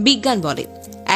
বিজ্ঞান বলে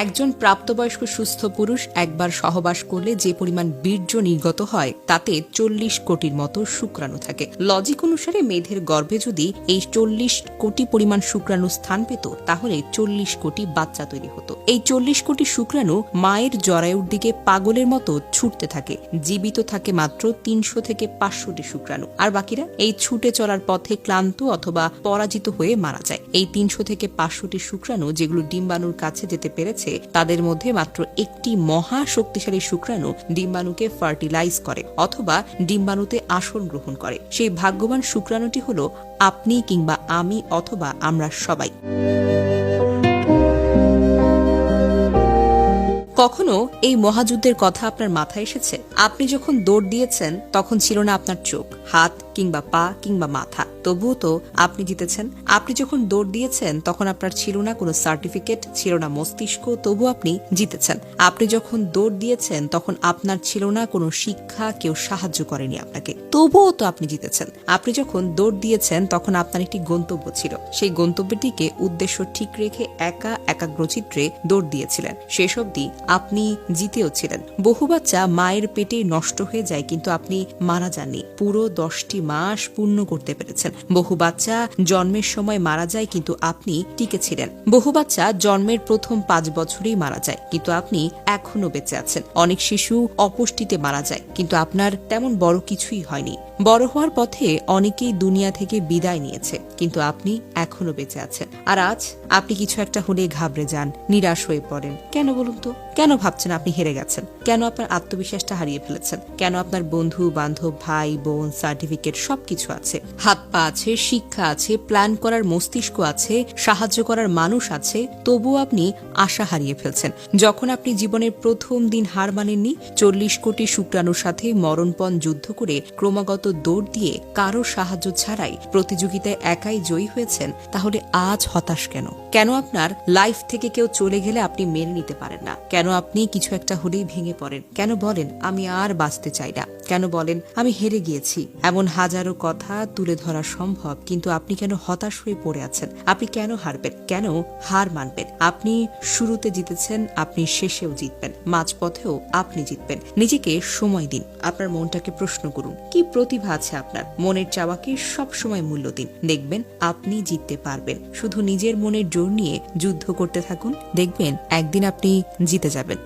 একজন প্রাপ্তবয়স্ক সুস্থ পুরুষ একবার সহবাস করলে যে পরিমাণ বীর্য নির্গত হয় তাতে 40 কোটির মতো শুক্রাণু থাকে। লজিক অনুসারে মেয়েদের গর্ভে যদি এই 40 কোটি পরিমাণ শুক্রাণু স্থান পেত তাহলে 40 কোটি বাচ্চা তৈরি হতো। এই 40 কোটি শুক্রাণু মায়ের জরায়ুর দিকে পাগলের মতো ছুটতে থাকে। জীবিত থাকে মাত্র 300 থেকে 500টি শুক্রাণু, আর বাকিরা এই ছুটে চলার পথে ক্লান্ত অথবা পরাজিত হয়ে মারা যায়। এই 300 থেকে 500টি শুক্রাণু যেগুলো ডিম্বাণুর কাছে যেতে পেরেছে তাদের মধ্যে মাত্র একটি মহা শক্তিশালী শুক্রাণু ডিম্বাণুকে ফার্টিলাইজ করে অথবা ডিম্বাণুতে আসন গ্রহণ করে। সেই ভাগ্যবান শুক্রাণুটি হলো আপনি কিংবা আমি অথবা আমরা সবাই। কখনো এই মহাযুদ্ধের কথা আপনার মাথায় এসেছে? আপনি যখন দৌড় দিয়েছেন তখন ছিল না আপনার চোখ, হাত কিংবা পা কিংবা মাথা, তবুও তো আপনি জিতেছেন। আপনি যখন দৌড় দিয়েছেন তখন আপনার ছিল না কোনো সার্টিফিকেট, ছিল না মস্তিষ্ক, তবু আপনি জিতেছেন। আপনি যখন দৌড় দিয়েছেন তখন আপনার ছিল না কোনো শিক্ষা, কেউ সাহায্য করেনি আপনাকে, তবুও তো আপনি জিতেছেন। আপনি যখন দৌড় দিয়েছেন তখন আপনার একটি গন্তব্য ছিল, সেই গন্তব্যটিকে উদ্দেশ্য ঠিক রেখে একা একাগ্রচিত্রে দৌড় দিয়েছিলেন। শেষ অবধি আপনি জিতেও ছিলেন। বহু বাচ্চা মায়ের পেটে নষ্ট হয়ে যায় কিন্তু আপনি মারা যাননি, পুরো 10টি মাস পূর্ণ করতে পেরেছেন। বহু বাচ্চা জন্মের সময় মারা যায় কিন্তু আপনি টিকে ছিলেন। বহু বাচ্চা জন্মের প্রথম 5 বছরেই মারা যায় কিন্তু আপনি এখনো বেঁচে আছেন। অনেক শিশু অপুষ্টিতে মারা যায় কিন্তু আপনার তেমন বড় কিছুই হয়নি। বড় হওয়ার পথে অনেকেই দুনিয়া থেকে বিদায় নিয়েছে কিন্তু আপনি এখনো বেঁচে আছেন। আর আজ আপনি কিছু একটা হলে ঘাবড়ে যান, নিরাশ হয়ে পড়েন। কেন বলুন তো? কেন ভাবছেন আপনি হেরে গেছেন? কেন আপনার আত্মবিশ্বাসটা হারিয়ে ফেলেছেন? কেন আপনার বন্ধু বান্ধব, ভাই বোন, সার্টিফিকেট সবকিছু আছে, হাত পা আছে, শিক্ষা আছে, প্ল্যান করার মস্তিষ্ক আছে, সাহায্য করার মানুষ আছে, তবুও আপনি আশা হারিয়ে ফেলছেন? যখন আপনি জীবনের প্রথম দিন হার মানেননি, 40 কোটি শুক্রাণুর সাথে মরণপণ যুদ্ধ করে ক্রমাগত দৌড় দিয়ে কারো সাহায্য ছাড়াই প্রতিযোগিতায় একাই জয়ী হয়েছেন, তাহলে আজ হতাশ কেন? কেন আপনার লাইফ থেকে কেউ চলে গেলে আপনি মেনে নিতে পারেন না? কেন আপনি কিছু একটা হলেই ভেঙে পড়েন? কেন বলেন আমি আর বাঁচতে চাই না? কেন বলেন আমি হেরে গিয়েছি? এমন হাজারো কথা তুলে ধরা সম্ভব, কিন্তু আপনি কেন হতাশ হয়ে পড়ে আছেন? আপনি কেন হারবেন? কেন হার মানবেন? আপনি শুরুতে জিতেছেন, আপনি শেষেও জিতবেন, মাঝপথেও আপনি জিতবেন। নিজেকে সময় দিন, আপনার মনটাকে প্রশ্ন করুন কি প্রতিভা আছে আপনার। মনের চাওয়াকে সব সময় মূল্য দিন, দেখবেন আপনি জিততে পারবেন। শুধু নিজের মনের জোর নিয়ে যুদ্ধ করতে থাকুন, দেখবেন একদিন আপনি জিতে যাবেন।